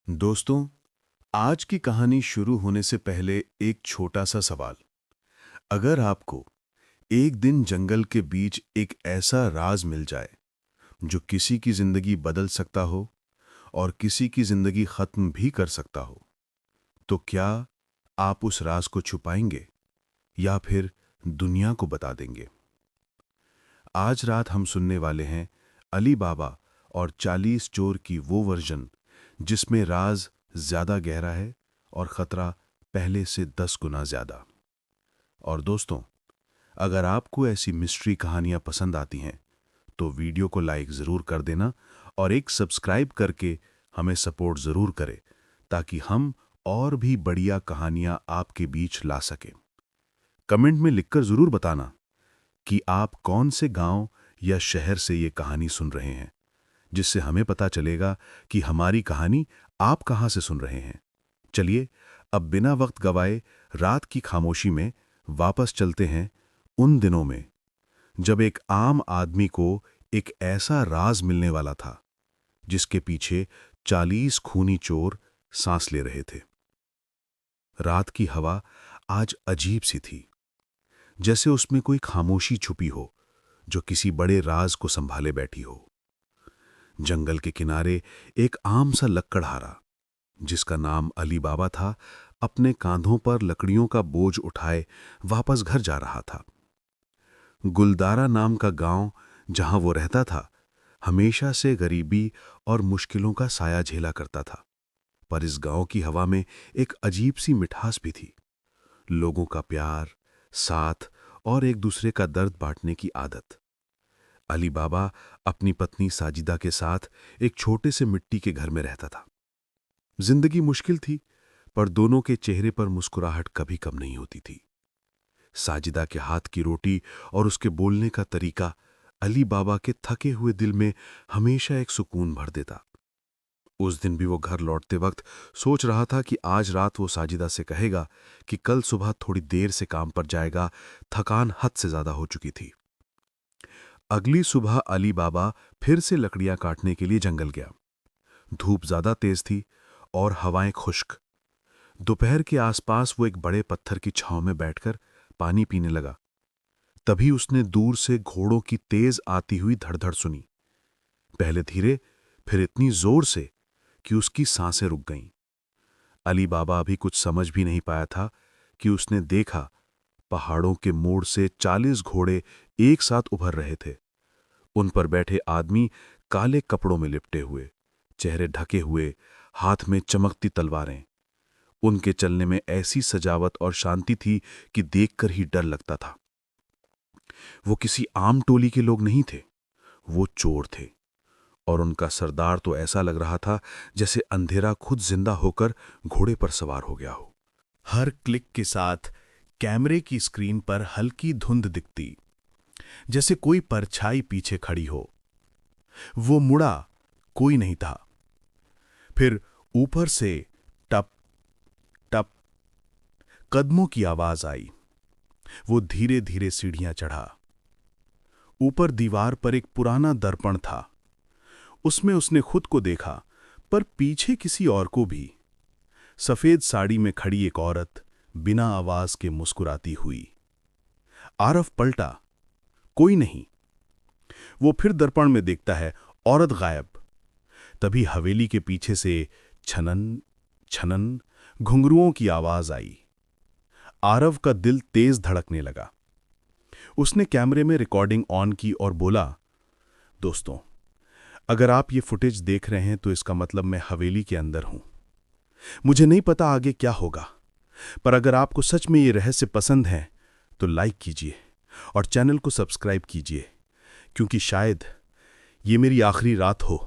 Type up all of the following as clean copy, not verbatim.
दोस्तों, आज की कहानी शुरू होने से पहले एक छोटा सा सवाल। अगर आपको एक दिन जंगल के बीच एक ऐसा राज मिल जाए जो किसी की जिंदगी बदल सकता हो और किसी की जिंदगी खत्म भी कर सकता हो, तो क्या आप उस राज को छुपाएंगे या फिर दुनिया को बता देंगे? आज रात हम सुनने वाले हैं अली बाबा और 40 चोर की वो वर्जन जिसमें राज ज्यादा गहरा है और खतरा पहले से 10 गुना ज्यादा। और दोस्तों, अगर आपको ऐसी मिस्ट्री कहानियां पसंद आती हैं तो वीडियो को लाइक जरूर कर देना और एक सब्सक्राइब करके हमें सपोर्ट जरूर करें ताकि हम और भी बढ़िया कहानियां आपके बीच ला सकें। कमेंट में लिखकर जरूर बताना कि आप कौन से गांव या शहर से ये कहानी सुन रहे हैं, जिससे हमें पता चलेगा कि हमारी कहानी आप कहां से सुन रहे हैं। चलिए अब बिना वक्त गवाए रात की खामोशी में वापस चलते हैं उन दिनों में जब एक आम आदमी को एक ऐसा राज मिलने वाला था जिसके पीछे 40 खूनी चोर सांस ले रहे थे। रात की हवा आज अजीब सी थी, जैसे उसमें कोई खामोशी छुपी हो जो किसी बड़े राज को संभाले बैठी हो। जंगल के किनारे एक आम सा लक्कड़हारा जिसका नाम अली बाबा था, अपने कांधों पर लकड़ियों का बोझ उठाए वापस घर जा रहा था। गुलदारा नाम का गांव जहां वो रहता था, हमेशा से गरीबी और मुश्किलों का साया झेला करता था, पर इस गांव की हवा में एक अजीब सी मिठास भी थी। लोगों का प्यार, साथ और एक दूसरे का दर्द बांटने की आदत। अली बाबा अपनी पत्नी साजिदा के साथ एक छोटे से मिट्टी के घर में रहता था। जिंदगी मुश्किल थी, पर दोनों के चेहरे पर मुस्कुराहट कभी कम नहीं होती थी। साजिदा के हाथ की रोटी और उसके बोलने का तरीका अली बाबा के थके हुए दिल में हमेशा एक सुकून भर देता। उस दिन भी वो घर लौटते वक्त सोच रहा था कि आज रात वो साजिदा से कहेगा कि कल सुबह थोड़ी देर से काम पर जाएगा, थकान हद से ज्यादा हो चुकी थी। अगली सुबह अली बाबा फिर से लकड़ियां काटने के लिए जंगल गया। धूप ज्यादा तेज थी और हवाएं खुश्क। दोपहर के आसपास वो एक बड़े पत्थर की छांव में बैठकर पानी पीने लगा। तभी उसने दूर से घोड़ों की तेज आती हुई धड़धड़ सुनी। पहले धीरे, फिर इतनी जोर से कि उसकी सांसें रुक गईं। अली बाबा अभी कुछ समझ भी नहीं पाया था कि उसने देखा पहाड़ों के मोड़ से 40 घोड़े एक साथ उभर रहे थे। उन पर बैठे आदमी काले कपड़ों में लिपटे हुए, चेहरे ढके हुए, हाथ में चमकती तलवारें। उनके चलने में ऐसी सजावट और शांति थी कि देखकर ही डर लगता था। वो किसी आम टोली के लोग नहीं थे, वो चोर थे। और उनका सरदार तो ऐसा लग रहा था जैसे अंधेरा खुद जिंदा होकर घोड़े पर सवार हो गया हो। हर क्लिक के साथ कैमरे की स्क्रीन पर हल्की धुंध दिखती, जैसे कोई परछाई पीछे खड़ी हो। वो मुड़ा, कोई नहीं था। फिर ऊपर से टप टप कदमों की आवाज आई। वो धीरे धीरे सीढ़ियां चढ़ा। ऊपर दीवार पर एक पुराना दर्पण था। उसमें उसने खुद को देखा, पर पीछे किसी और को भी। सफेद साड़ी में खड़ी एक औरत बिना आवाज के मुस्कुराती हुई। आरफ पलटा, कोई नहीं। वो फिर दर्पण में देखता है, औरत गायब। तभी हवेली के पीछे से छनन छनन घुंघरुओं की आवाज आई। आरव का दिल तेज धड़कने लगा। उसने कैमरे में रिकॉर्डिंग ऑन की और बोला, दोस्तों, अगर आप ये फुटेज देख रहे हैं तो इसका मतलब मैं हवेली के अंदर हूं। मुझे नहीं पता आगे क्या होगा, पर अगर आपको सच में ये रहस्य पसंद है तो लाइक कीजिए और चैनल को सब्सक्राइब कीजिए, क्योंकि शायद ये मेरी आखिरी रात हो।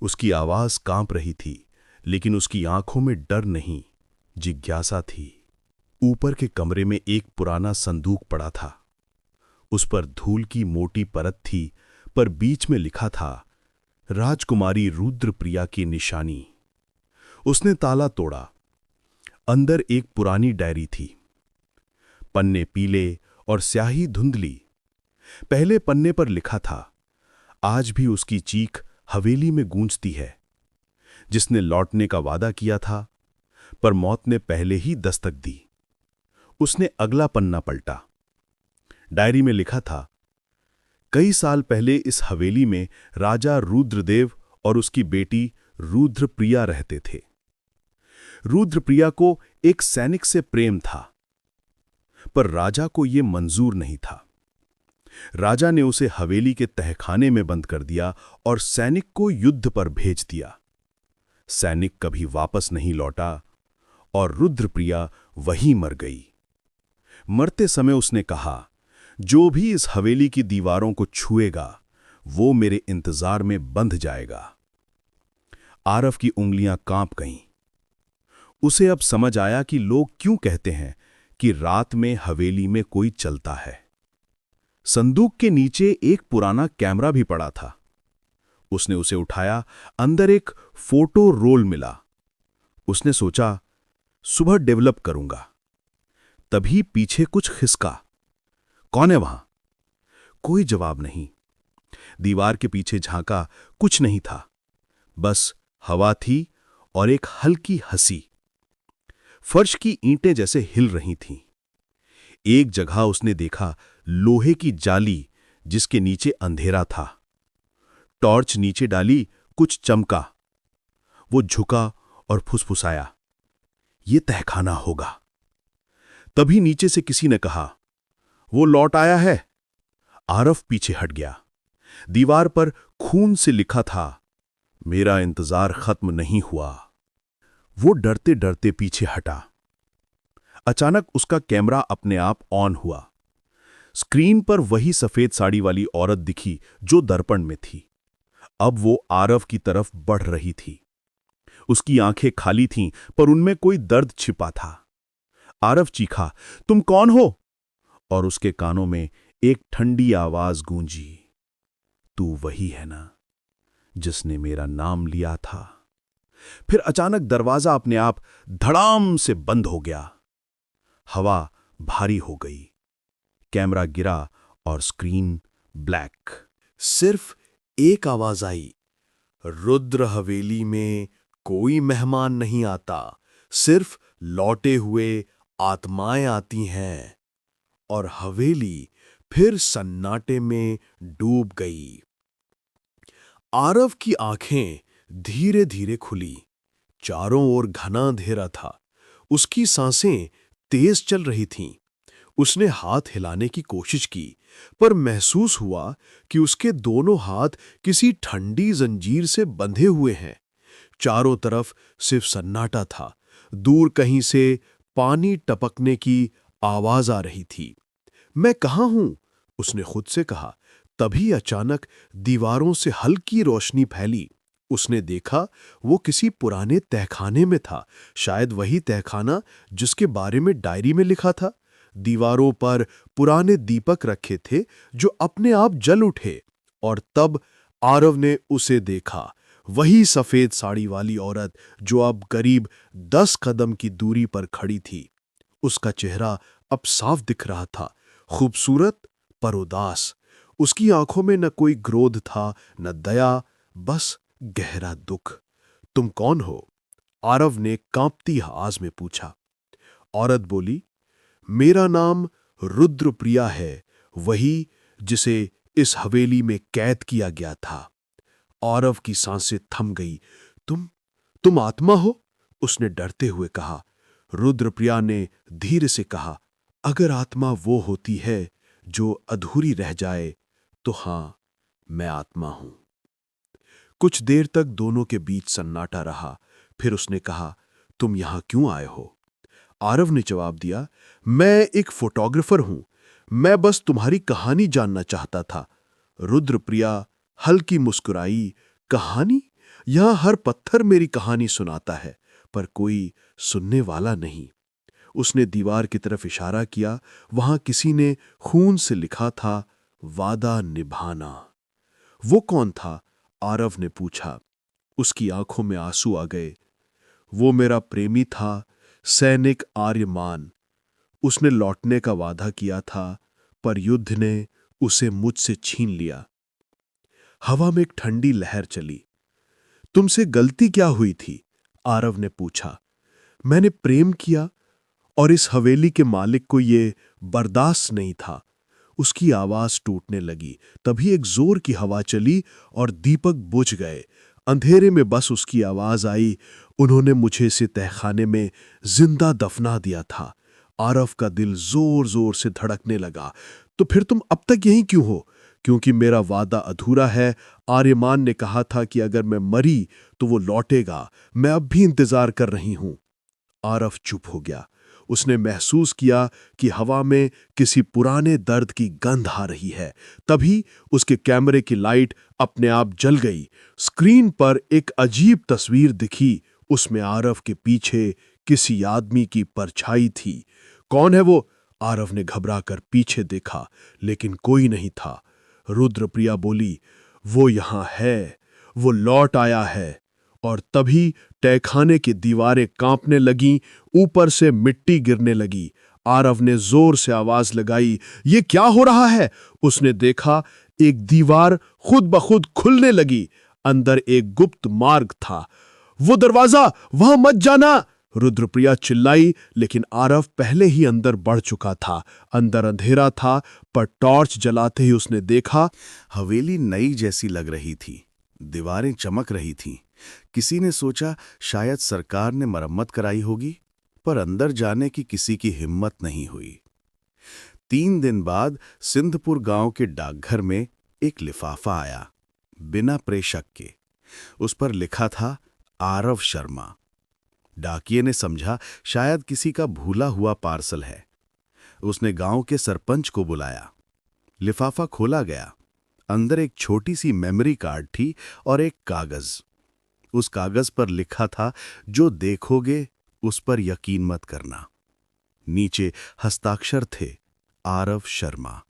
उसकी आवाज कांप रही थी, लेकिन उसकी आंखों में डर नहीं, जिज्ञासा थी। ऊपर के कमरे में एक पुराना संदूक पड़ा था। उस पर धूल की मोटी परत थी, पर बीच में लिखा था, राजकुमारी रुद्रप्रिया की निशानी। उसने ताला तोड़ा। अंदर एक पुरानी डायरी थी। पन्ने पीले और स्याही धुंधली। पहले पन्ने पर लिखा था, आज भी उसकी चीख हवेली में गूंजती है। जिसने लौटने का वादा किया था, पर मौत ने पहले ही दस्तक दी। उसने अगला पन्ना पलटा। डायरी में लिखा था, कई साल पहले इस हवेली में राजा रुद्रदेव और उसकी बेटी रुद्रप्रिया रहते थे। रुद्रप्रिया को एक सैनिक से प्रेम था, पर राजा को यह मंजूर नहीं था। राजा ने उसे हवेली के तहखाने में बंद कर दिया और सैनिक को युद्ध पर भेज दिया। सैनिक कभी वापस नहीं लौटा और रुद्रप्रिया वहीं मर गई। मरते समय उसने कहा, जो भी इस हवेली की दीवारों को छुएगा वो मेरे इंतजार में बंध जाएगा। आरव की उंगलियां कांप गईं। उसे अब समझ आया कि लोग क्यों कहते हैं कि रात में हवेली में कोई चलता है। संदूक के नीचे एक पुराना कैमरा भी पड़ा था। उसने उसे उठाया। अंदर एक फोटो रोल मिला। उसने सोचा, सुबह डेवलप करूंगा। तभी पीछे कुछ खिसका। कौन है वहां? कोई जवाब नहीं। दीवार के पीछे झांका, कुछ नहीं था, बस हवा थी और एक हल्की हंसी। फर्श की ईंटें जैसे हिल रही थीं। एक जगह उसने देखा लोहे की जाली जिसके नीचे अंधेरा था। टॉर्च नीचे डाली, कुछ चमका। वो झुका और फुसफुसाया, ये तहखाना होगा। तभी नीचे से किसी ने कहा, वो लौट आया है। आरव पीछे हट गया। दीवार पर खून से लिखा था, मेरा इंतजार खत्म नहीं हुआ। वो डरते डरते पीछे हटा। अचानक उसका कैमरा अपने आप ऑन हुआ। स्क्रीन पर वही सफेद साड़ी वाली औरत दिखी जो दर्पण में थी। अब वो आरव की तरफ बढ़ रही थी। उसकी आंखें खाली थीं, पर उनमें कोई दर्द छिपा था। आरव चीखा, तुम कौन हो? और उसके कानों में एक ठंडी आवाज गूंजी, तू वही है ना जिसने मेरा नाम लिया था। फिर अचानक दरवाजा अपने आप धड़ाम से बंद हो गया। हवा भारी हो गई। कैमरा गिरा और स्क्रीन ब्लैक। सिर्फ एक आवाज आई, रुद्र हवेली में कोई मेहमान नहीं आता, सिर्फ लौटे हुए आत्माएं आती हैं। और हवेली फिर सन्नाटे में डूब गई। आरव की आंखें धीरे धीरे खुली। चारों ओर घना अंधेरा था। उसकी सांसें तेज चल रही थीं। उसने हाथ हिलाने की कोशिश की, पर महसूस हुआ कि उसके दोनों हाथ किसी ठंडी जंजीर से बंधे हुए हैं। चारों तरफ सिर्फ सन्नाटा था। दूर कहीं से पानी टपकने की आवाज आ रही थी। मैं कहाँ हूं? उसने खुद से कहा। तभी अचानक दीवारों से हल्की रोशनी फैली। उसने देखा वो किसी पुराने तहखाने में था, शायद वही तहखाना जिसके बारे में डायरी में लिखा था। दीवारों पर पुराने दीपक रखे थे जो अपने आप जल उठे। और तब आरव ने उसे देखा, वही सफेद साड़ी वाली औरत जो अब करीब 10 कदम की दूरी पर खड़ी थी। उसका चेहरा अब साफ दिख रहा था, खूबसूरत पर उदास। उसकी आंखों में न कोई क्रोध था, न दया, बस गहरा दुख। तुम कौन हो? आरव ने कांपती आवाज में पूछा। औरत बोली, मेरा नाम रुद्रप्रिया है, वही जिसे इस हवेली में कैद किया गया था। आरव की सांसें थम गई। तुम आत्मा हो? उसने डरते हुए कहा। रुद्रप्रिया ने धीरे से कहा, अगर आत्मा वो होती है जो अधूरी रह जाए तो हां, मैं आत्मा हूं। कुछ देर तक दोनों के बीच सन्नाटा रहा। फिर उसने कहा, तुम यहां क्यों आए हो? आरव ने जवाब दिया, मैं एक फोटोग्राफर हूं। मैं बस तुम्हारी कहानी जानना चाहता था। रुद्रप्रिया हल्की मुस्कुराई। कहानी? यहां हर पत्थर मेरी कहानी सुनाता है, पर कोई सुनने वाला नहीं। उसने दीवार की तरफ इशारा किया। वहां किसी ने खून से लिखा था, वादा निभाना। वो कौन था? आरव ने पूछा। उसकी आंखों में आंसू आ गए। वो मेरा प्रेमी था, सैनिक आर्यमान। उसने लौटने का वादा किया था, पर युद्ध ने उसे मुझसे छीन लिया। हवा में एक ठंडी लहर चली। तुमसे गलती क्या हुई थी? आरव ने पूछा। मैंने प्रेम किया और इस हवेली के मालिक को ये बर्दाश्त नहीं था। उसकी आवाज टूटने लगी। तभी एक जोर की हवा चली और दीपक बुझ गए। अंधेरे में बस उसकी आवाज आई, उन्होंने मुझे इसे तहखाने में जिंदा दफना दिया था। आरव का दिल जोर जोर से धड़कने लगा। तो फिर तुम अब तक यहीं क्यों हो? क्योंकि मेरा वादा अधूरा है। आर्यमान ने कहा था कि अगर मैं मरी तो वो लौटेगा। मैं अब भी इंतजार कर रही हूं। आरव चुप हो गया। उसने महसूस किया कि हवा में किसी पुराने दर्द की गंध आ रही है। तभी उसके कैमरे की लाइट अपने आप जल गई। स्क्रीन पर एक अजीब तस्वीर दिखी। उसमें आरव के पीछे किसी आदमी की परछाई थी। कौन है वो? आरव ने घबराकर पीछे देखा, लेकिन कोई नहीं था। रुद्रप्रिया बोली, वो यहां है, वो लौट आया है। और तभी तहखाने की दीवारें कांपने लगीं, ऊपर से मिट्टी गिरने लगी। आरव ने जोर से आवाज लगाई, ये क्या हो रहा है? उसने देखा, एक दीवार खुद ब खुद खुलने लगी। अंदर एक गुप्त मार्ग था। वो दरवाजा, वहां मत जाना! रुद्रप्रिया चिल्लाई, लेकिन आरव पहले ही अंदर बढ़ चुका था। अंदर अंधेरा था, पर टॉर्च जलाते ही उसने देखा, हवेली नई जैसी लग रही थी। दीवारें चमक रही थीं। किसी ने सोचा शायद सरकार ने मरम्मत कराई होगी, पर अंदर जाने की किसी की हिम्मत नहीं हुई। 3 दिन बाद सिंधपुर गांव के डाकघर में एक लिफाफा आया, बिना प्रेषक के। उस पर लिखा था आरव शर्मा। डाकिये ने समझा शायद किसी का भूला हुआ पार्सल है। उसने गांव के सरपंच को बुलाया। लिफाफा खोला गया। अंदर एक छोटी सी मेमोरी कार्ड थी और एक कागज। उस कागज पर लिखा था, जो देखोगे उस पर यकीन मत करना। नीचे हस्ताक्षर थे, आरव शर्मा।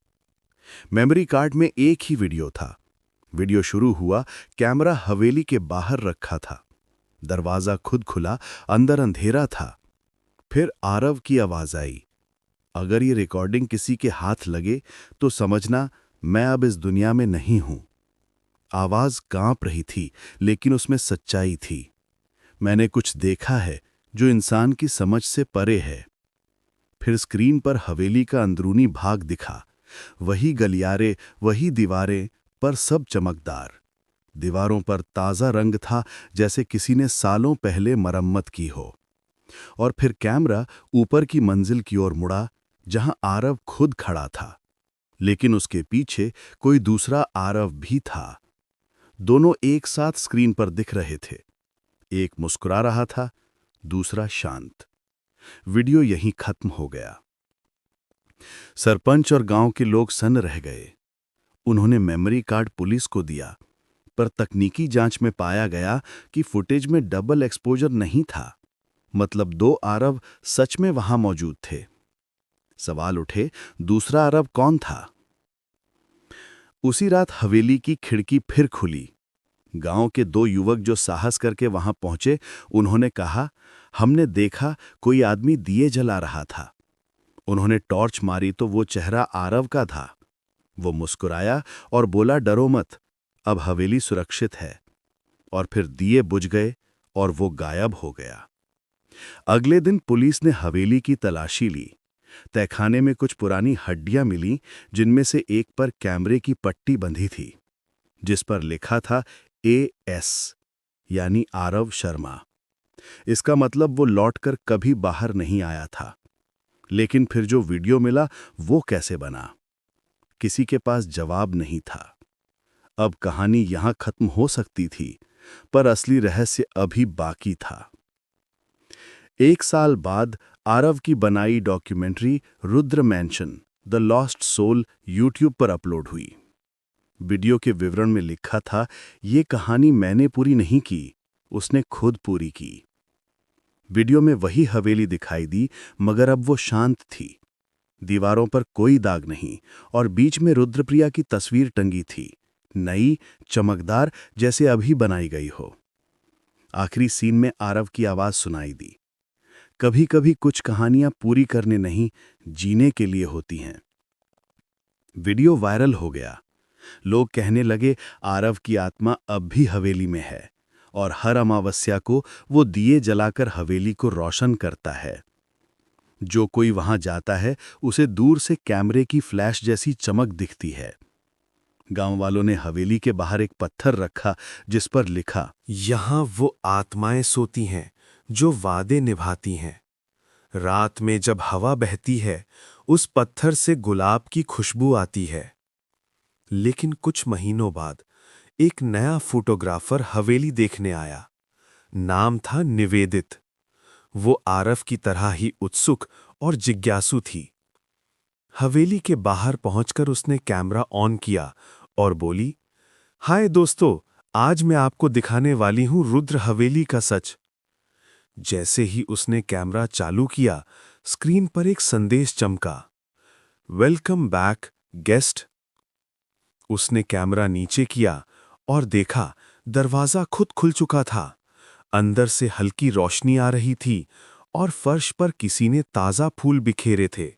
मेमोरी कार्ड में एक ही वीडियो था। वीडियो शुरू हुआ, कैमरा हवेली के बाहर रखा था। दरवाजा खुद खुला, अंदर अंधेरा था। फिर आरव की आवाज आई, अगर ये रिकॉर्डिंग किसी के हाथ लगे तो समझना मैं अब इस दुनिया में नहीं हूं। आवाज कांप रही थी, लेकिन उसमें सच्चाई थी। मैंने कुछ देखा है जो इंसान की समझ से परे है। फिर स्क्रीन पर हवेली का अंदरूनी भाग दिखा। वही गलियारे, वही दीवारें, पर सब चमकदार। दीवारों पर ताजा रंग था, जैसे किसी ने सालों पहले मरम्मत की हो। और फिर कैमरा ऊपर की मंजिल की ओर मुड़ा, जहां आरव खुद खड़ा था, लेकिन उसके पीछे कोई दूसरा आरव भी था। दोनों एक साथ स्क्रीन पर दिख रहे थे। एक मुस्कुरा रहा था, दूसरा शांत। वीडियो यहीं खत्म हो गया। सरपंच और गांव के लोग सन्न रह गए। उन्होंने मेमोरी कार्ड पुलिस को दिया, पर तकनीकी जांच में पाया गया कि फुटेज में डबल एक्सपोजर नहीं था। मतलब 2 आरव सच में वहां मौजूद थे। सवाल उठे, दूसरा आरव कौन था? उसी रात हवेली की खिड़की फिर खुली। गांव के 2 युवक जो साहस करके वहां पहुंचे, उन्होंने कहा, हमने देखा कोई आदमी दिए जला रहा था। उन्होंने टॉर्च मारी तो वो चेहरा आरव का था। वो मुस्कुराया और बोला, डरो मत, अब हवेली सुरक्षित है। और फिर दिए बुझ गए और वो गायब हो गया। अगले दिन पुलिस ने हवेली की तलाशी ली। तहखाने में कुछ पुरानी हड्डियां मिलीं, जिनमें से एक पर कैमरे की पट्टी बंधी थी, जिस पर लिखा था AS, यानी आरव शर्मा। इसका मतलब वो लौटकर कभी बाहर नहीं आया था। लेकिन फिर जो वीडियो मिला, वो कैसे बना? किसी के पास जवाब नहीं था। अब कहानी यहां खत्म हो सकती थी, पर असली रहस्य अभी बाकी था। 1 साल बाद आरव की बनाई documentary Rudra mansion the lost soul YouTube पर अपलोड हुई। वीडियो के विवरण में लिखा था, ये कहानी मैंने पूरी नहीं की, उसने खुद पूरी की। वीडियो में वही हवेली दिखाई दी, मगर अब वो शांत थी। दीवारों पर कोई दाग नहीं, और बीच में रुद्रप्रिया की तस्वीर टंगी थी, नई, चमकदार, जैसे अभी बनाई गई हो। आखिरी सीन में आरव की आवाज सुनाई दी, कभी कभी कुछ कहानियां पूरी करने नहीं, जीने के लिए होती हैं। वीडियो वायरल हो गया। लोग कहने लगे, आरव की आत्मा अब भी हवेली में है, और हर अमावस्या को वो दिए जलाकर हवेली को रोशन करता है। जो कोई वहां जाता है उसे दूर से कैमरे की फ्लैश जैसी चमक दिखती है। गांव वालों ने हवेली के बाहर एक पत्थर रखा जिस पर लिखा, यहाँ वो आत्माएं सोती हैं जो वादे निभाती हैं। रात में जब हवा बहती है उस पत्थर से गुलाब की खुशबू आती है। लेकिन कुछ महीनों बाद एक नया फोटोग्राफर हवेली देखने आया। नाम था निवेदित। वो आरव की तरह ही उत्सुक और जिज्ञासु थी। हवेली के बाहर पहुंचकर उसने कैमरा ऑन किया और बोली, हाय दोस्तों, आज मैं आपको दिखाने वाली हूं रुद्र हवेली का सच। जैसे ही उसने कैमरा चालू किया, स्क्रीन पर एक संदेश चमका, वेलकम बैक गेस्ट। उसने कैमरा नीचे किया और देखा दरवाजा खुद खुल चुका था। अंदर से हल्की रोशनी आ रही थी और फर्श पर किसी ने ताजा फूल बिखेरे थे।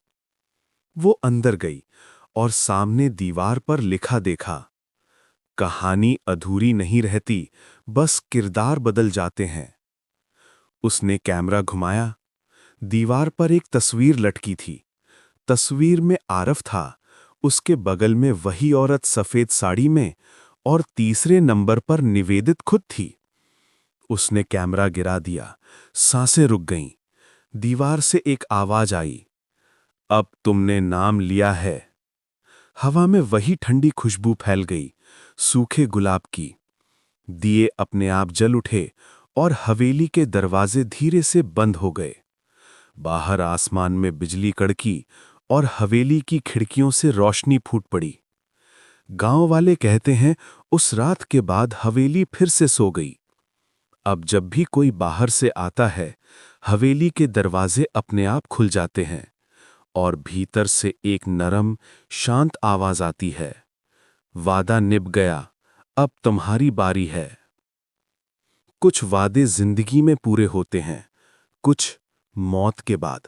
वो अंदर गई और सामने दीवार पर लिखा देखा, कहानी अधूरी नहीं रहती, बस किरदार बदल जाते हैं। उसने कैमरा घुमाया। दीवार पर एक तस्वीर लटकी थी। तस्वीर में आरव था, उसके बगल में वही औरत सफेद साड़ी में, और तीसरे नंबर पर निवेदित खुद थी। उसने कैमरा गिरा दिया। सांसें रुक गईं। दीवार से एक आवाज आई, अब तुमने नाम लिया है। हवा में वही ठंडी खुशबू फैल गई, सूखे गुलाब की। दिए अपने आप जल उठे और हवेली के दरवाजे धीरे से बंद हो गए। बाहर आसमान में बिजली कड़की और हवेली की खिड़कियों से रोशनी फूट पड़ी। गांव वाले कहते हैं उस रात के बाद हवेली फिर से सो गई। अब जब भी कोई बाहर से आता है, हवेली के दरवाजे अपने आप खुल जाते हैं और भीतर से एक नरम, शांत आवाज आती है, वादा निभ गया, अब तुम्हारी बारी है। कुछ वादे जिंदगी में पूरे होते हैं, कुछ मौत के बाद।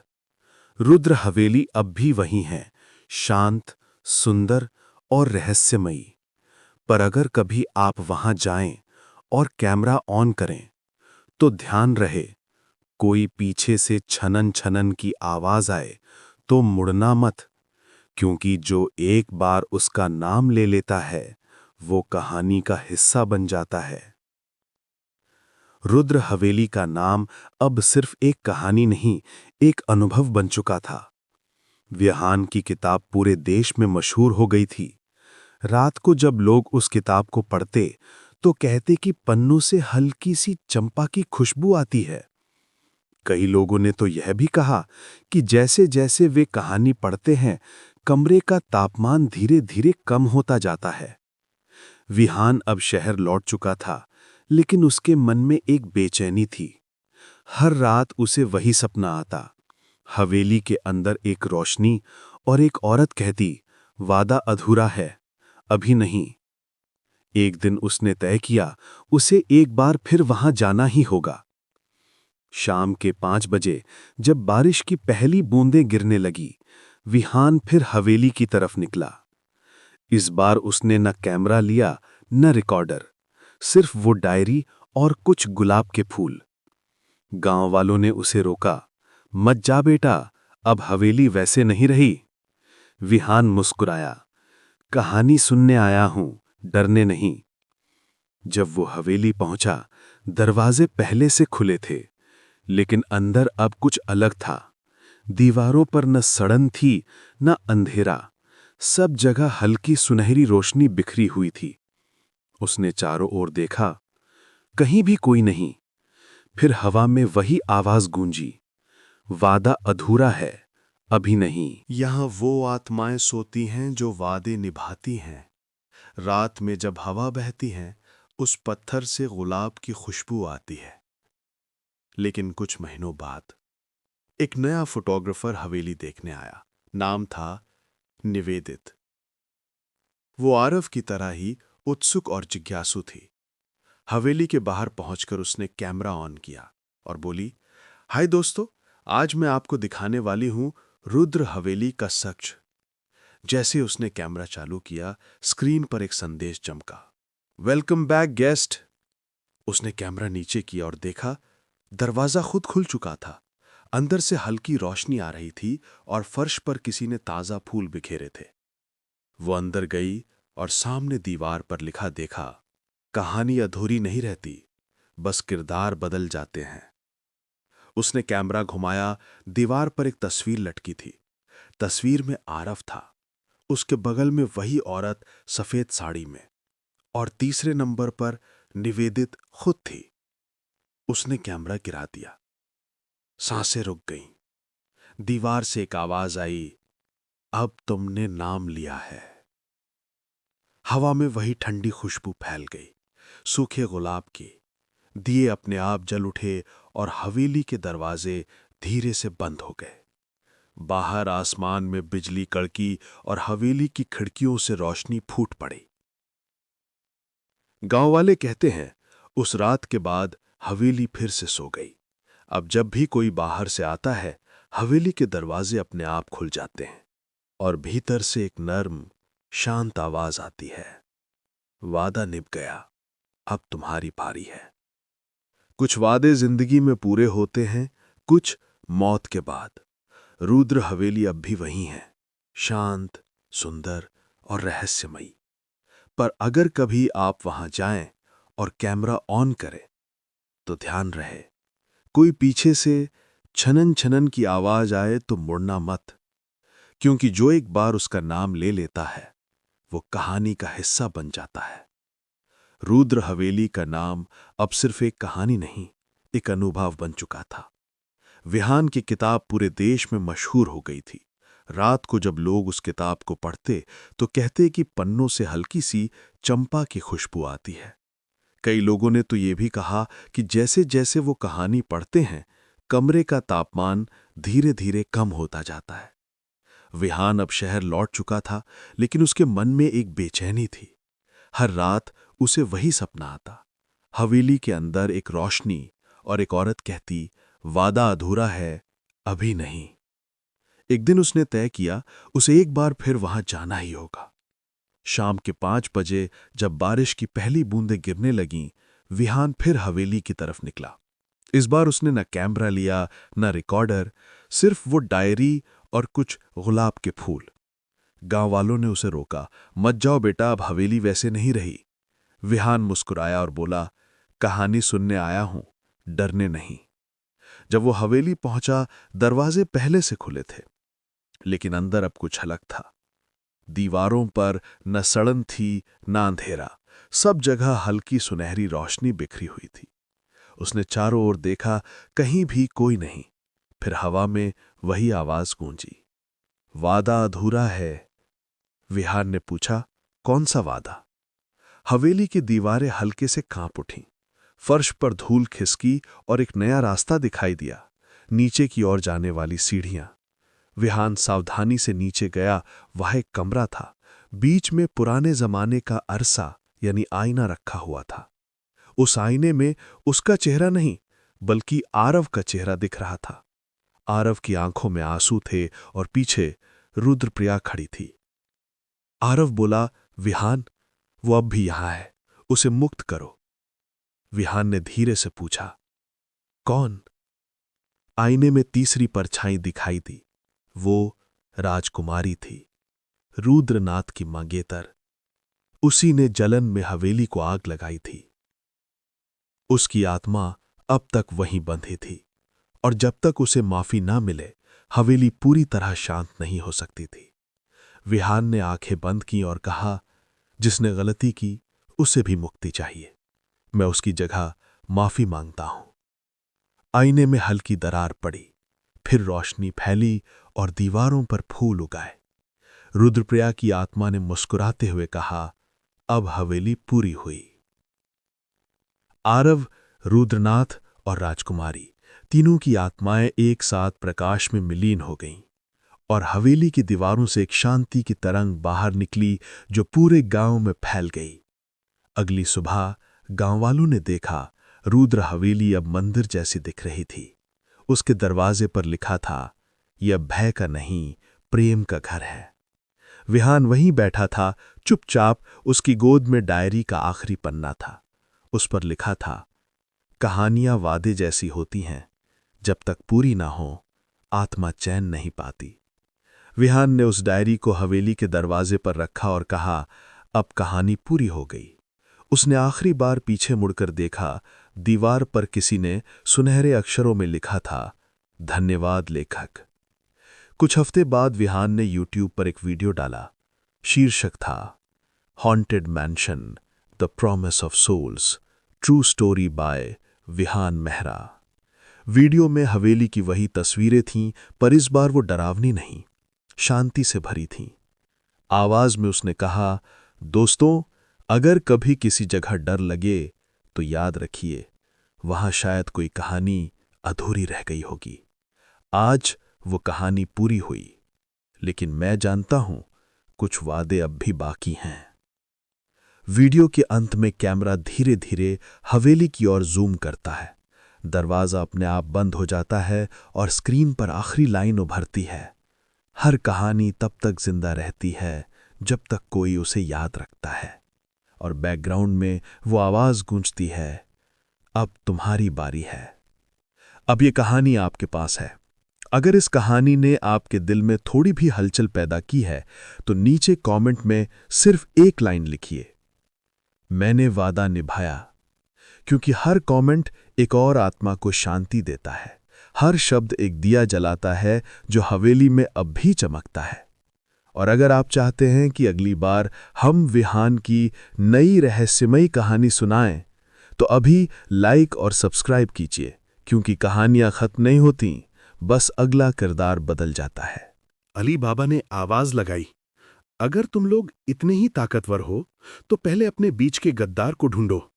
रुद्र हवेली अब भी वही है, शांत, सुंदर और रहस्यमयी। पर अगर कभी आप वहां जाएं और कैमरा ऑन करें, तो ध्यान रहे, कोई पीछे से छनन छनन की आवाज आए तो मुड़ना मत, क्योंकि जो एक बार उसका नाम ले लेता है वो कहानी का हिस्सा बन जाता है। रुद्र हवेली का नाम अब सिर्फ एक कहानी नहीं, एक अनुभव बन चुका था। विहान की किताब पूरे देश में मशहूर हो गई थी। रात को जब लोग उस किताब को पढ़ते तो कहते कि पन्नों से हल्की सी चंपा की खुशबू आती है। कई लोगों ने तो यह भी कहा कि जैसे जैसे वे कहानी पढ़ते हैं, कमरे का तापमान धीरे धीरे कम होता जाता है। विहान अब शहर लौट चुका था, लेकिन उसके मन में एक बेचैनी थी। हर रात उसे वही सपना आता, हवेली के अंदर एक रोशनी और एक औरत कहती, वादा अधूरा है, अभी नहीं। एक दिन उसने तय किया, उसे एक बार फिर वहां जाना ही होगा। शाम के 5 बजे जब बारिश की पहली बूंदें गिरने लगी, विहान फिर हवेली की तरफ निकला। इस बार उसने न कैमरा लिया न रिकॉर्डर, सिर्फ वो डायरी और कुछ गुलाब के फूल। गांव वालों ने उसे रोका, मत जा बेटा, अब हवेली वैसे नहीं रही। विहान मुस्कुराया, कहानी सुनने आया हूं, डरने नहीं। जब वो हवेली पहुंचा, दरवाजे पहले से खुले थे, लेकिन अंदर अब कुछ अलग था। दीवारों पर न सड़न थी न अंधेरा, सब जगह हल्की सुनहरी रोशनी बिखरी हुई थी। उसने चारों ओर देखा, कहीं भी कोई नहीं। फिर हवा में वही आवाज गूंजी, वादा अधूरा है, अभी नहीं। यहाँ वो आत्माएं सोती हैं जो वादे निभाती हैं। रात में जब हवा बहती है, उस पत्थर से गुलाब की खुशबू आती है। लेकिन कुछ महीनों बाद एक नया फोटोग्राफर हवेली देखने आया। नाम था निवेदित। वो आरव की तरह ही उत्सुक और जिज्ञासु थी। हवेली के बाहर पहुंचकर उसने कैमरा ऑन किया और बोली, हाय दोस्तों, आज मैं आपको दिखाने वाली हूं रुद्र हवेली का सच। जैसे उसने कैमरा चालू किया, स्क्रीन पर एक संदेश चमका, वेलकम बैक गेस्ट। उसने कैमरा नीचे किया और देखा दरवाजा खुद खुल चुका था। अंदर से हल्की रोशनी आ रही थी और फर्श पर किसी ने ताजा फूल बिखेरे थे। वो अंदर गई और सामने दीवार पर लिखा देखा, कहानी अधूरी नहीं रहती, बस किरदार बदल जाते हैं। उसने कैमरा घुमाया। दीवार पर एक तस्वीर लटकी थी। तस्वीर में आरव था, उसके बगल में वही औरत सफेद साड़ी में, और तीसरे नंबर पर निवेदित खुद थी। उसने कैमरा गिरा दिया। सांसें रुक गईं। दीवार से एक आवाज आई, अब तुमने नाम लिया है। हवा में वही ठंडी खुशबू फैल गई, सूखे गुलाब की। दिए अपने आप जल उठे और हवेली के दरवाजे धीरे से बंद हो गए। बाहर आसमान में बिजली कड़की और हवेली की खिड़कियों से रोशनी फूट पड़ी। गांव वाले कहते हैं, उस रात के बाद हवेली फिर से सो गई। अब जब भी कोई बाहर से आता है, हवेली के दरवाजे अपने आप खुल जाते हैं और भीतर से एक नर्म, शांत आवाज आती है, वादा निभ गया, अब तुम्हारी पारी है। कुछ वादे जिंदगी में पूरे होते हैं, कुछ मौत के बाद। रुद्र हवेली अब भी वही है, शांत, सुंदर और रहस्यमयी। पर अगर कभी आप वहां जाएं और कैमरा ऑन करें, तो ध्यान रहे, कोई पीछे से छनन छनन की आवाज आए तो मुड़ना मत, क्योंकि जो एक बार उसका नाम ले लेता है, वो कहानी का हिस्सा बन जाता है। रुद्र हवेली का नाम अब सिर्फ एक कहानी नहीं, एक अनुभव बन चुका था। विहान की किताब पूरे देश में मशहूर हो गई थी। रात को जब लोग उस किताब को पढ़ते तो कहते कि पन्नों से हल्की सी चंपा की खुशबू आती है। कई लोगों ने तो ये भी कहा कि जैसे जैसे वो कहानी पढ़ते हैं, कमरे का तापमान धीरे धीरे कम होता जाता है। विहान अब शहर लौट चुका था, लेकिन उसके मन में एक बेचैनी थी। हर रात उसे वही सपना आता, हवेली के अंदर एक रोशनी और एक औरत कहती, वादा अधूरा है, अभी नहीं। एक दिन उसने तय किया, उसे एक बार फिर वहां जाना ही होगा। शाम के 5 बजे जब बारिश की पहली बूंदें गिरने लगीं, विहान फिर हवेली की तरफ निकला। इस बार उसने न कैमरा लिया, न रिकॉर्डर, सिर्फ वो डायरी और कुछ गुलाब के फूल। गांव वालों ने उसे रोका, मत जाओ बेटा, अब हवेली वैसे नहीं रही। विहान मुस्कुराया और बोला, कहानी सुनने आया हूं, डरने नहीं। जब वो हवेली पहुंचा, दरवाजे पहले से खुले थे, लेकिन अंदर अब कुछ अलग था। दीवारों पर न सड़न थी, न अंधेरा, सब जगह हल्की सुनहरी रोशनी बिखरी हुई थी। उसने चारों ओर देखा, कहीं भी कोई नहीं। फिर हवा में वही आवाज गूंजी, वादा अधूरा है। विहान ने पूछा, कौन सा वादा? हवेली की दीवारें हल्के से कांप उठीं। फर्श पर धूल खिसकी और एक नया रास्ता दिखाई दिया, नीचे की ओर जाने वाली सीढ़ियां। विहान सावधानी से नीचे गया। वह एक कमरा था, बीच में पुराने जमाने का अरसा यानी आईना रखा हुआ था। उस आईने में उसका चेहरा नहीं, बल्कि आरव का चेहरा दिख रहा था। आरव की आंखों में आंसू थे और पीछे रुद्रप्रिया खड़ी थी। आरव बोला, विहान, वो अब भी यहां है, उसे मुक्त करो। विहान ने धीरे से पूछा, कौन? आईने में तीसरी परछाई दिखाई दी। वो राजकुमारी थी, रुद्रनाथ की मंगेतर। उसी ने जलन में हवेली को आग लगाई थी। उसकी आत्मा अब तक वहीं बंधी थी, और जब तक उसे माफी ना मिले, हवेली पूरी तरह शांत नहीं हो सकती थी। विहान ने आंखें बंद की और कहा, जिसने गलती की उसे भी मुक्ति चाहिए। मैं उसकी जगह माफी मांगता हूं। आईने में हल्की दरार पड़ी, फिर रोशनी फैली और दीवारों पर फूल उगाए। रुद्रप्रिया की आत्मा ने मुस्कुराते हुए कहा, अब हवेली पूरी हुई। आरव, रुद्रनाथ और राजकुमारी, तीनों की आत्माएं एक साथ प्रकाश में विलीन हो गईं, और हवेली की दीवारों से एक शांति की तरंग बाहर निकली जो पूरे गांव में फैल गई। अगली सुबह गांव वालों ने देखा, रुद्र हवेली अब मंदिर जैसी दिख रही थी। उसके दरवाजे पर लिखा था, यह भय का नहीं, प्रेम का घर है। विहान वहीं बैठा था, चुपचाप। उसकी गोद में डायरी का आखिरी पन्ना था। उस पर लिखा था, कहानियां वादे जैसी होती हैं, जब तक पूरी ना हो आत्मा चैन नहीं पाती। विहान ने उस डायरी को हवेली के दरवाजे पर रखा और कहा, अब कहानी पूरी हो गई। उसने आखिरी बार पीछे मुड़कर देखा। दीवार पर किसी ने सुनहरे अक्षरों में लिखा था, धन्यवाद लेखक। कुछ हफ्ते बाद विहान ने यूट्यूब पर एक वीडियो डाला। शीर्षक था, haunted mansion, the promise of souls, true story by Vihaan Mehra. Video में हवेली की वही तस्वीरें थीं, पर इस बार वो डरावनी नहीं, शांति से भरी थीं। आवाज में उसने कहा, दोस्तों, अगर कभी किसी जगह डर लगे तो याद रखिए, वहां शायद कोई कहानी अधूरी रह गई होगी। आज वो कहानी पूरी हुई, लेकिन मैं जानता हूं कुछ वादे अब भी बाकी हैं। वीडियो के अंत में कैमरा धीरे धीरे हवेली की ओर जूम करता है। दरवाजा अपने आप बंद हो जाता है और स्क्रीन पर आखिरी लाइन उभरती है, हर कहानी तब तक जिंदा रहती है जब तक कोई उसे याद रखता है। और बैकग्राउंड में वो आवाज गूंजती है, अब तुम्हारी बारी है। अब ये कहानी आपके पास है। अगर इस कहानी ने आपके दिल में थोड़ी भी हलचल पैदा की है तो नीचे कमेंट में सिर्फ एक लाइन लिखिए, मैंने वादा निभाया। क्योंकि हर कमेंट एक और आत्मा को शांति देता है, हर शब्द एक दिया जलाता है जो हवेली में अब भी चमकता है। और अगर आप चाहते हैं कि अगली बार हम विहान की नई रहस्यमयी कहानी सुनाएं, तो अभी लाइक और सब्सक्राइब कीजिए, क्योंकि कहानियां खत्म नहीं होती, बस अगला किरदार बदल जाता है। अली बाबा ने आवाज लगाई, अगर तुम लोग इतने ही ताकतवर हो तो पहले अपने बीच के गद्दार को ढूंढो।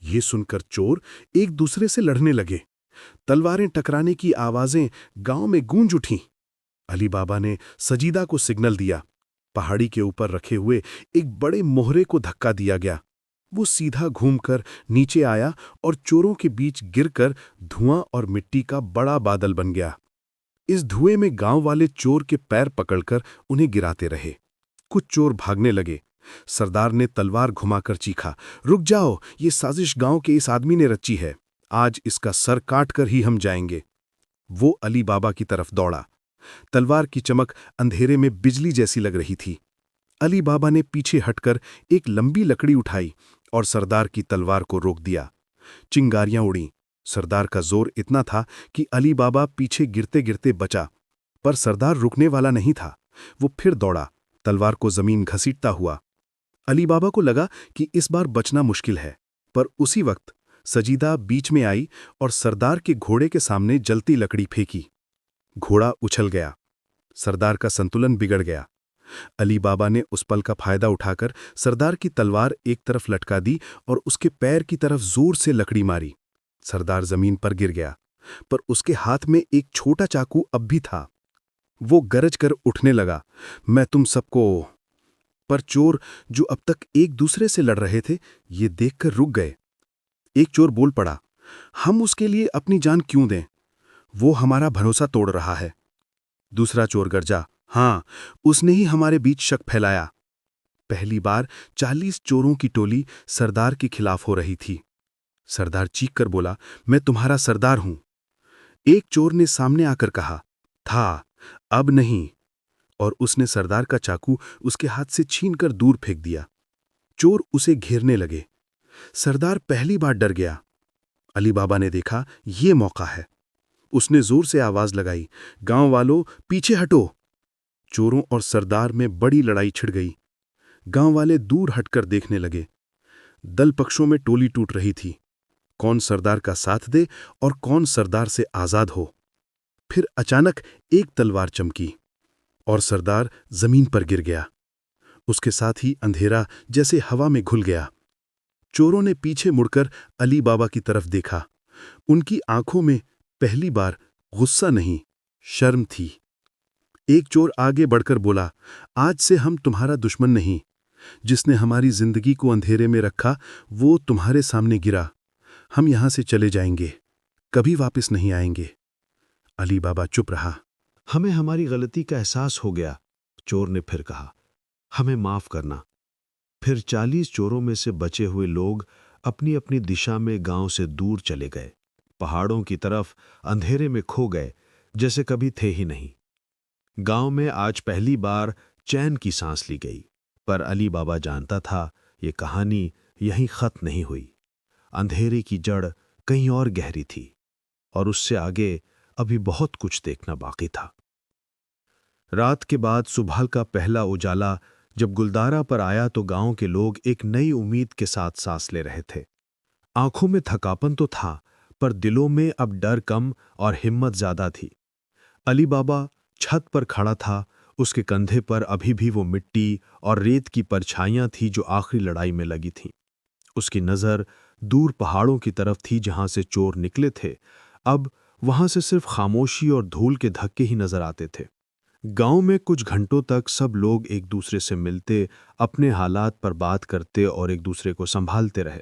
ये सुनकर चोर एक दूसरे से लड़ने लगे। तलवारें टकराने की आवाजें गांव में गूंज उठीं। अली बाबा ने सजीदा को सिग्नल दिया। पहाड़ी के ऊपर रखे हुए एक बड़े मोहरे को धक्का दिया गया। वो सीधा घूमकर नीचे आया और चोरों के बीच गिरकर धुआं और मिट्टी का बड़ा बादल बन गया। इस धुएं में गांव वाले चोर के पैर पकड़कर उन्हें गिराते रहे। कुछ चोर भागने लगे। सरदार ने तलवार घुमाकर चीखा, रुक जाओ, ये साजिश गांव के इस आदमी ने रची है। आज इसका सर काट कर ही हम जाएंगे। वो अली बाबा की तरफ दौड़ा। तलवार की चमक अंधेरे में बिजली जैसी लग रही थी। अली बाबा ने पीछे हटकर एक लंबी लकड़ी उठाई और सरदार की तलवार को रोक दिया। चिंगारियां उड़ीं। सरदार का जोर इतना था कि अली बाबा पीछे गिरते गिरते बचा, पर सरदार रुकने वाला नहीं था। वो फिर दौड़ा, तलवार को जमीन घसीटता हुआ। अली बाबा को लगा कि इस बार बचना मुश्किल है, पर उसी वक्त सजीदा बीच में आई और सरदार के घोड़े के सामने जलती लकड़ी फेंकी। घोड़ा उछल गया। सरदार का संतुलन बिगड़ गया। अली बाबा ने उस पल का फायदा उठाकर सरदार की तलवार एक तरफ लटका दी और उसके पैर की तरफ जोर से लकड़ी मारी। सरदार जमीन पर गिर गया, पर उसके हाथ में एक छोटा चाकू अब भी था। वो गरज कर उठने लगा, मैं तुम सबको। पर चोर जो अब तक एक दूसरे से लड़ रहे थे, ये देखकर रुक गए। एक चोर बोल पड़ा, हम उसके लिए अपनी जान क्यों दें? वो हमारा भरोसा तोड़ रहा है। दूसरा चोर गरजा, हाँ, उसने ही हमारे बीच शक फैलाया। पहली बार 40 चोरों की टोली सरदार के खिलाफ हो रही थी। सरदार चीख कर बोला, मैं तुम्हारा सरदार हूं। एक चोर ने सामने आकर कहा, था, अब नहीं, और उसने सरदार का चाकू उसके हाथ से छीनकर दूर फेंक दिया। चोर उसे घेरने लगे। सरदार पहली बार डर गया। अली बाबा ने देखा, ये मौका है। उसने जोर से आवाज लगाई, गांव वालों, पीछे हटो। चोरों और सरदार में बड़ी लड़ाई छिड़ गई। गांव वाले दूर हटकर देखने लगे। दल पक्षों में टोली टूट रही थी। कौन सरदार का साथ दे और कौन सरदार से आजाद हो। फिर अचानक एक तलवार चमकी और सरदार जमीन पर गिर गया। उसके साथ ही अंधेरा जैसे हवा में घुल गया। चोरों ने पीछे मुड़कर अली बाबा की तरफ देखा। उनकी आंखों में पहली बार गुस्सा नहीं, शर्म थी। एक चोर आगे बढ़कर बोला, आज से हम तुम्हारा दुश्मन नहीं। जिसने हमारी जिंदगी को अंधेरे में रखा, वो तुम्हारे सामने गिरा। हम यहां से चले जाएंगे, कभी वापस नहीं आएंगे। अली बाबा चुप रहा। हमें हमारी गलती का एहसास हो गया, चोर ने फिर कहा, हमें माफ करना। फिर 40 चोरों में से बचे हुए लोग अपनी अपनी दिशा में गांव से दूर चले गए, पहाड़ों की तरफ अंधेरे में खो गए जैसे कभी थे ही नहीं। गांव में आज पहली बार चैन की सांस ली गई, पर अली बाबा जानता था ये कहानी यहीं खत्म नहीं हुई। अंधेरे की जड़ कहीं और गहरी थी और उससे आगे अभी बहुत कुछ देखना बाकी था। रात के बाद सुबह का पहला उजाला जब गुलदारा पर आया तो गांव के लोग एक नई उम्मीद के साथ सांस ले रहे थे। आंखों में थकापन तो था, पर दिलों में अब डर कम और हिम्मत ज्यादा थी। अली बाबा छत पर खड़ा था, उसके कंधे पर अभी भी वो मिट्टी और रेत की परछाइयां थी जो आखिरी लड़ाई में लगी थीं। उसकी नज़र दूर पहाड़ों की तरफ थी जहां से चोर निकले थे। अब वहां से सिर्फ खामोशी और धूल के धक्के ही नजर आते थे। गांव में कुछ घंटों तक सब लोग एक दूसरे से मिलते, अपने हालात पर बात करते और एक दूसरे को संभालते रहे।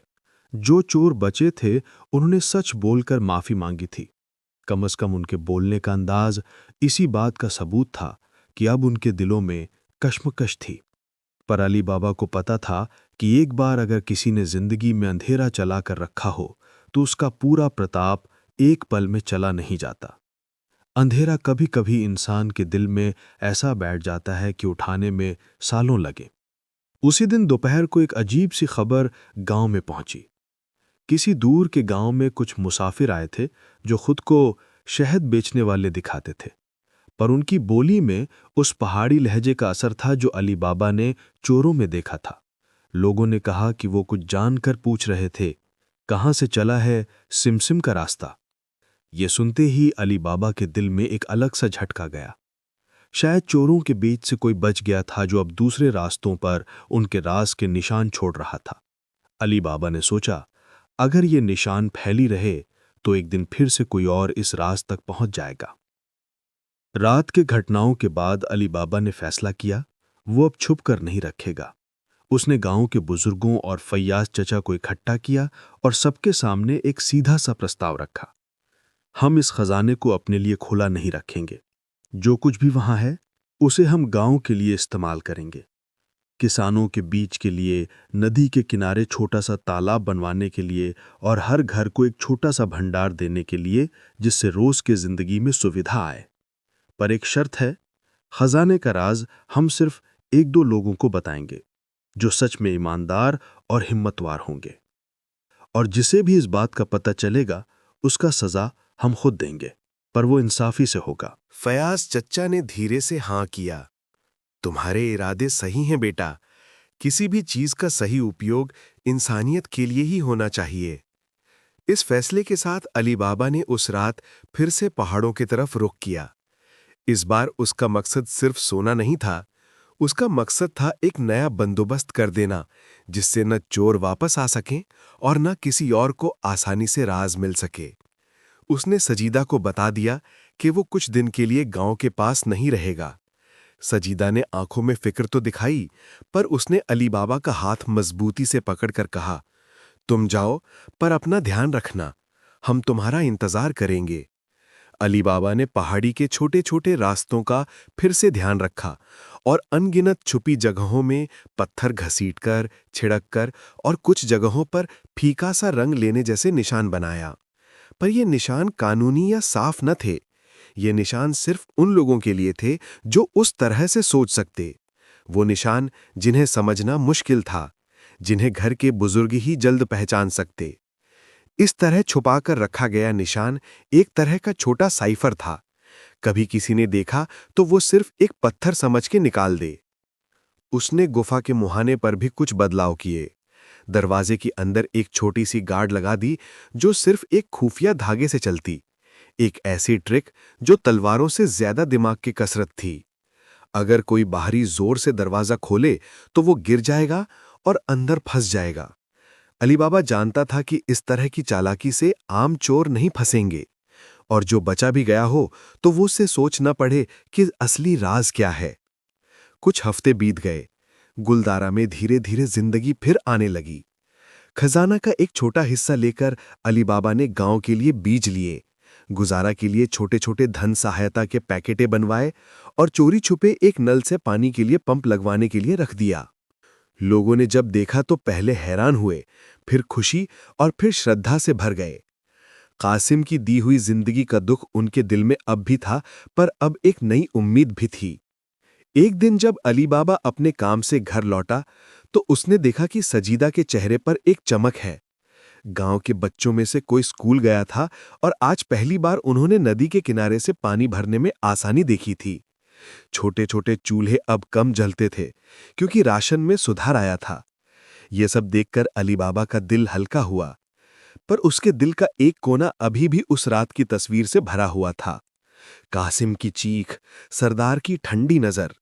जो चोर बचे थे उन्होंने सच बोलकर माफी मांगी थी। कम से कम उनके बोलने का अंदाज इसी बात का सबूत था कि अब उनके दिलों में कश्मकश थी। पर अली बाबा को पता था कि एक बार अगर किसी ने जिंदगी में अंधेरा चला कर रखा हो तो उसका पूरा प्रताप एक पल में चला नहीं जाता। अंधेरा कभी कभी इंसान के दिल में ऐसा बैठ जाता है कि उठाने में सालों लगे। उसी दिन दोपहर को एक अजीब सी खबर गांव में पहुंची। किसी दूर के गांव में कुछ मुसाफिर आए थे जो खुद को शहद बेचने वाले दिखाते थे, पर उनकी बोली में उस पहाड़ी लहजे का असर था जो अली बाबा ने चोरों में देखा था। लोगों ने कहा कि वो कुछ जानकर पूछ रहे थे, कहाँ से चला है सिमसिम का रास्ता। ये सुनते ही अली बाबा के दिल में एक अलग सा झटका गया। शायद चोरों के बीच से कोई बच गया था जो अब दूसरे रास्तों पर उनके राज के निशान छोड़ रहा था। अली बाबा ने सोचा, अगर ये निशान फैली रहे तो एक दिन फिर से कोई और इस राज तक पहुंच जाएगा। रात के घटनाओं के बाद अली बाबा ने फैसला किया, वो अब छुप कर नहीं रखेगा। उसने गांव के बुजुर्गों और फैयाज चचा को इकट्ठा किया और सबके सामने एक सीधा सा प्रस्ताव रखा। हम इस खजाने को अपने लिए खुला नहीं रखेंगे। जो कुछ भी वहां है उसे हम गांव के लिए इस्तेमाल करेंगे। किसानों के बीच के लिए, नदी के किनारे छोटा सा तालाब बनवाने के लिए और हर घर को एक छोटा सा भंडार देने के लिए, जिससे रोज की जिंदगी में सुविधा आए। पर एक शर्त है, खजाने का राज हम सिर्फ एक दो लोगों को बताएंगे जो सच में ईमानदार और हिम्मतवार होंगे, और जिसे भी इस बात का पता चलेगा उसका सजा हम खुद देंगे, पर वो इंसाफी से होगा। फयाज चच्चा ने धीरे से हाँ किया। तुम्हारे इरादे सही हैं बेटा। किसी भी चीज का सही उपयोग इंसानियत के लिए ही होना चाहिए। इस फैसले के साथ अली बाबा ने उस रात फिर से पहाड़ों की तरफ रुख किया। इस बार उसका मकसद सिर्फ सोना नहीं था, उसका मकसद था एक नया बंदोबस्त कर देना, जिससे न चोर वापस आ सकें और न किसी और को आसानी से राज मिल सके। उसने सजीदा को बता दिया कि वो कुछ दिन के लिए गांव के पास नहीं रहेगा। सजीदा ने आंखों में फिक्र तो दिखाई, पर उसने अली बाबा का हाथ मजबूती से पकड़कर कहा, तुम जाओ, पर अपना ध्यान रखना, हम तुम्हारा इंतजार करेंगे। अली बाबा ने पहाड़ी के छोटे छोटे रास्तों का फिर से ध्यान रखा और अनगिनत छुपी जगहों में पत्थर घसीटकर, छिड़ककर और कुछ जगहों पर फीका सा रंग लेने जैसे निशान बनाया। पर ये निशान कानूनी या साफ न थे। ये निशान सिर्फ उन लोगों के लिए थे जो उस तरह से सोच सकते। वो निशान जिन्हें समझना मुश्किल था, जिन्हें घर के बुजुर्ग ही जल्द पहचान सकते। इस तरह छुपाकर रखा गया निशान एक तरह का छोटा साइफर था। कभी किसी ने देखा तो वो सिर्फ एक पत्थर समझ के निकाल दे। उसने गुफा के मुहाने पर भी कुछ बदलाव किए। दरवाजे के अंदर एक छोटी सी गार्ड लगा दी जो सिर्फ एक खुफिया धागे से चलती, एक ऐसी ट्रिक जो तलवारों से ज्यादा दिमाग की कसरत थी। अगर कोई बाहरी जोर से दरवाजा खोले तो वो गिर जाएगा और अंदर फंस जाएगा। अली बाबा जानता था कि इस तरह की चालाकी से आम चोर नहीं फंसेंगे, और जो बचा भी गया हो तो वो उससे सोच न पड़े कि असली राज क्या है। कुछ हफ्ते बीत गए। गुलदारा में धीरे धीरे जिंदगी फिर आने लगी। खजाना का एक छोटा हिस्सा लेकर अली बाबा ने गांव के लिए बीज लिए, गुजारा के लिए छोटे छोटे धन सहायता के पैकेटें बनवाए और चोरी छुपे एक नल से पानी के लिए पंप लगवाने के लिए रख दिया। लोगों ने जब देखा तो पहले हैरान हुए, फिर खुशी और फिर श्रद्धा से भर गए। कासिम की दी हुई जिंदगी का दुख उनके दिल में अब भी था, पर अब एक नई उम्मीद भी थी। एक दिन जब अली बाबा अपने काम से घर लौटा तो उसने देखा कि सजीदा के चेहरे पर एक चमक है। गांव के बच्चों में से कोई स्कूल गया था और आज पहली बार उन्होंने नदी के किनारे से पानी भरने में आसानी देखी थी। छोटे छोटे चूल्हे अब कम जलते थे क्योंकि राशन में सुधार आया था। ये सब देखकर अली बाबा का दिल हल्का हुआ, पर उसके दिल का एक कोना अभी भी उस रात की तस्वीर से भरा हुआ था। कासिम की चीख, सरदार की ठंडी नजर।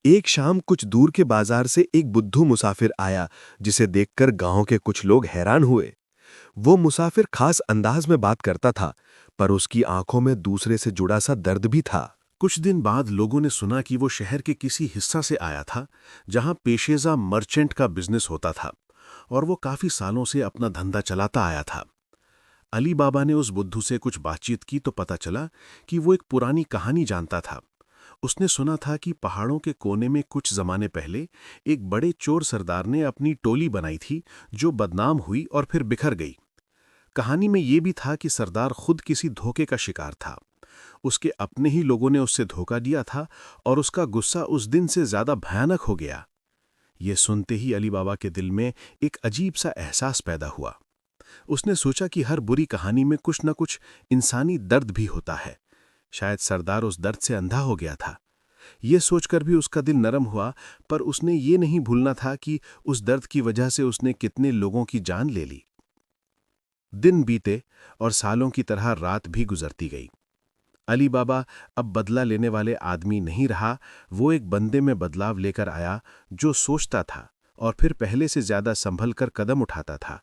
एक शाम कुछ दूर के बाजार से एक बुद्धू मुसाफिर आया, जिसे देखकर गांव के कुछ लोग हैरान हुए। वो मुसाफिर खास अंदाज में बात करता था, पर उसकी आंखों में दूसरे से जुड़ा सा दर्द भी था। कुछ दिन बाद लोगों ने सुना कि वो शहर के किसी हिस्सा से आया था जहां पेशेजा मर्चेंट का बिजनेस होता था और वो काफी सालों से अपना धंधा चलाता आया था। अली बाबा ने उस बुद्धू से कुछ बातचीत की तो पता चला कि वो एक पुरानी कहानी जानता था। उसने सुना था कि पहाड़ों के कोने में कुछ जमाने पहले एक बड़े चोर सरदार ने अपनी टोली बनाई थी जो बदनाम हुई और फिर बिखर गई। कहानी में ये भी था कि सरदार खुद किसी धोखे का शिकार था। उसके अपने ही लोगों ने उससे धोखा दिया था और उसका गुस्सा उस दिन से ज्यादा भयानक हो गया। ये सुनते ही अली बाबा के दिल में एक अजीब सा एहसास पैदा हुआ। उसने सोचा कि हर बुरी कहानी में कुछ न कुछ इंसानी दर्द भी होता है। शायद सरदार उस दर्द से अंधा हो गया था। ये सोचकर भी उसका दिल नरम हुआ, पर उसने ये नहीं भूलना था कि उस दर्द की वजह से उसने कितने लोगों की जान ले ली। दिन बीते और सालों की तरह रात भी गुजरती गई। अली बाबा अब बदला लेने वाले आदमी नहीं रहा। वो एक बंदे में बदलाव लेकर आया जो सोचता था और फिर पहले से ज्यादा संभल कर कदम उठाता था।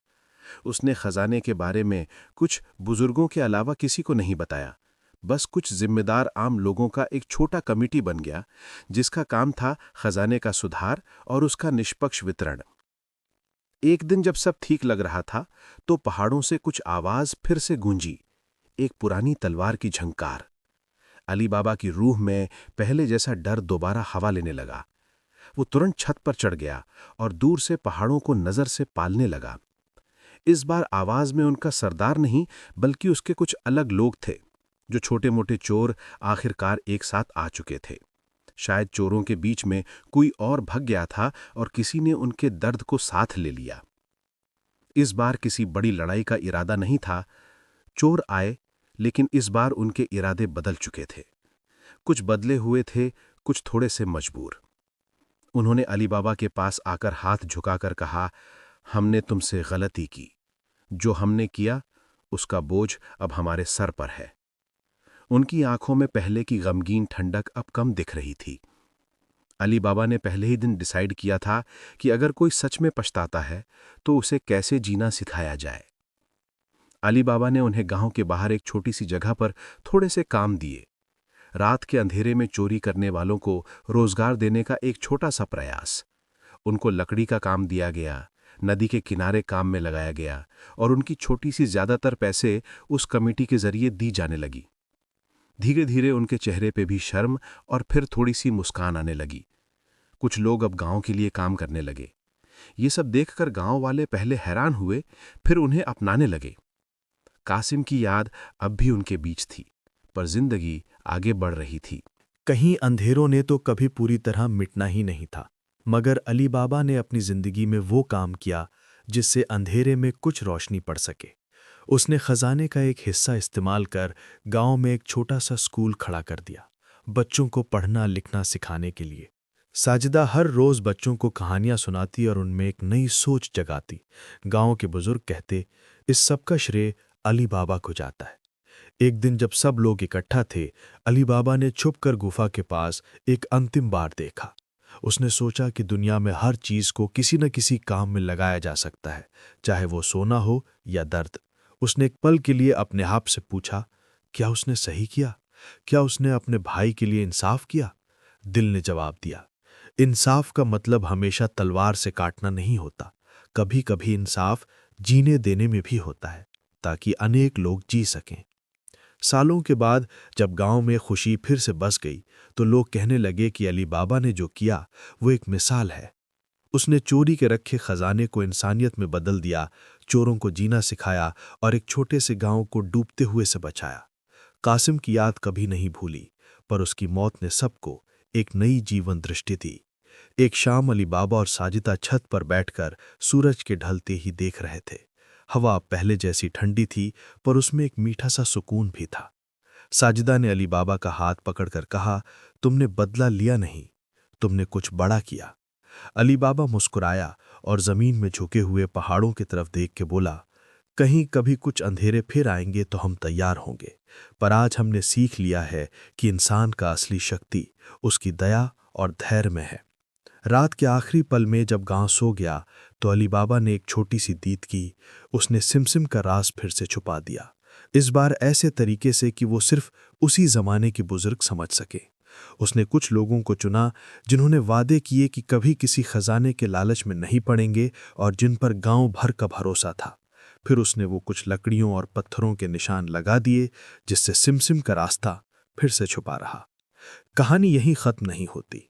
उसने खजाने के बारे में कुछ बुजुर्गों के अलावा किसी को नहीं बताया। बस कुछ जिम्मेदार आम लोगों का एक छोटा कमेटी बन गया जिसका काम था खजाने का सुधार और उसका निष्पक्ष वितरण। एक दिन जब सब ठीक लग रहा था तो पहाड़ों से कुछ आवाज फिर से गूंजी, एक पुरानी तलवार की झंकार। अली बाबा की रूह में पहले जैसा डर दोबारा हवा लेने लगा। वो तुरंत छत पर चढ़ गया और दूर से पहाड़ों को नजर से पालने लगा। इस बार आवाज में उनका सरदार नहीं बल्कि उसके कुछ अलग लोग थे। जो छोटे मोटे चोर आखिरकार एक साथ आ चुके थे। शायद चोरों के बीच में कोई और भग गया था और किसी ने उनके दर्द को साथ ले लिया। इस बार किसी बड़ी लड़ाई का इरादा नहीं था। चोर आए, लेकिन इस बार उनके इरादे बदल चुके थे। कुछ बदले हुए थे, कुछ थोड़े से मजबूर। उन्होंने अली बाबा के पास आकर हाथ झुकाकर कहा, हमने तुमसे गलती की। जो हमने किया उसका बोझ अब हमारे सर पर है। उनकी आंखों में पहले की गमगीन ठंडक अब कम दिख रही थी। अली बाबा ने पहले ही दिन डिसाइड किया था कि अगर कोई सच में पछताता है तो उसे कैसे जीना सिखाया जाए। अली बाबा ने उन्हें गांव के बाहर एक छोटी सी जगह पर थोड़े से काम दिए। रात के अंधेरे में चोरी करने वालों को रोजगार देने का एक छोटा सा प्रयास। उनको लकड़ी का काम दिया गया, नदी के किनारे काम में लगाया गया और उनकी छोटी सी ज्यादातर पैसे उस कमेटी के जरिए दी जाने लगी। धीरे धीरे उनके चेहरे पे भी शर्म और फिर थोड़ी सी मुस्कान आने लगी। कुछ लोग अब गांव के लिए काम करने लगे। ये सब देखकर गांव वाले पहले हैरान हुए, फिर उन्हें अपनाने लगे। कासिम की याद अब भी उनके बीच थी, पर जिंदगी आगे बढ़ रही थी। कहीं अंधेरों ने तो कभी पूरी तरह मिटना ही नहीं था, मगर अली बाबा ने अपनी जिंदगी में वो काम किया जिससे अंधेरे में कुछ रोशनी पड़ सके। उसने खजाने का एक हिस्सा इस्तेमाल कर गांव में एक छोटा सा स्कूल खड़ा कर दिया, बच्चों को पढ़ना लिखना सिखाने के लिए। साजिदा हर रोज बच्चों को कहानियां सुनाती और उनमें एक नई सोच जगाती। गांव के बुजुर्ग कहते, इस सब का श्रेय अली बाबा को जाता है। एक दिन जब सब लोग इकट्ठा थे, अली बाबा ने छुपकर गुफा के पास एक अंतिम बार देखा। उसने सोचा कि दुनिया में हर चीज को किसी न किसी काम में लगाया जा सकता है, चाहे वो सोना हो या दर्द। उसने एक पल के लिए अपने आप से पूछा, क्या उसने सही किया? क्या उसने अपने भाई के लिए इंसाफ किया? दिल ने जवाब दिया, इंसाफ का मतलब हमेशा तलवार से काटना नहीं होता। कभी कभी इंसाफ जीने देने में भी होता है, ताकि अनेक लोग जी सकें। सालों के बाद जब गांव में खुशी फिर से बस गई, तो लोग कहने लगे कि अली बाबा ने जो किया वो एक मिसाल है। उसने चोरी के रखे खजाने को इंसानियत में बदल दिया, चोरों को जीना सिखाया और एक छोटे से गांव को डूबते हुए से बचाया। कासिम की याद कभी नहीं भूली, पर उसकी मौत ने सबको एक नई जीवन दृष्टि दी। एक शाम अली बाबा और साजिदा छत पर बैठकर सूरज के ढलते ही देख रहे थे। हवा पहले जैसी ठंडी थी, पर उसमें एक मीठा सा सुकून भी था। साजिदा ने अली बाबा का हाथ पकड़कर कहा, तुमने बदला लिया नहीं, तुमने कुछ बड़ा किया। अली बाबा मुस्कुराया और जमीन में झुके हुए पहाड़ों की तरफ देख के बोला, कहीं कभी कुछ अंधेरे फिर आएंगे तो हम तैयार होंगे, पर आज हमने सीख लिया है कि इंसान का असली शक्ति उसकी दया और धैर्य में है। रात के आखिरी पल में जब गांव सो गया तो अली बाबा ने एक छोटी सी दीद की। उसने सिमसिम का राज फिर से छुपा दिया, इस बार ऐसे तरीके से कि वो सिर्फ उसी जमाने के बुजुर्ग समझ सके। उसने कुछ लोगों को चुना जिन्होंने वादे किए कि कभी किसी खजाने के लालच में नहीं पड़ेंगे और जिन पर गांव भर का भरोसा था। फिर उसने वो कुछ लकड़ियों और पत्थरों के निशान लगा दिए, जिससे सिमसिम का रास्ता फिर से छुपा रहा। कहानी यहीं खत्म नहीं होती,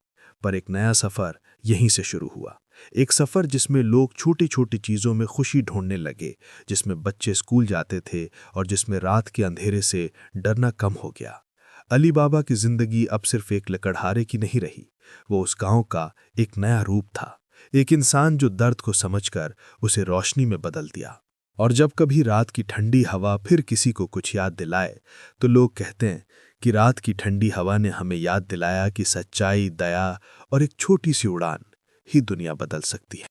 पर एक नया सफर यहीं से शुरू हुआ। एक सफर जिसमें लोग छोटी छोटी चीजों में खुशी ढूंढने लगे, जिसमें बच्चे स्कूल जाते थे और जिसमें रात के अंधेरे से डरना कम हो गया। अली बाबा की जिंदगी अब सिर्फ एक लकड़हारे की नहीं रही, वो उस गांव का एक नया रूप था, एक इंसान जो दर्द को समझकर उसे रोशनी में बदल दिया। और जब कभी रात की ठंडी हवा फिर किसी को कुछ याद दिलाए, तो लोग कहते हैं कि रात की ठंडी हवा ने हमें याद दिलाया कि सच्चाई, दया और एक छोटी सी उड़ान ही दुनिया बदल सकती है।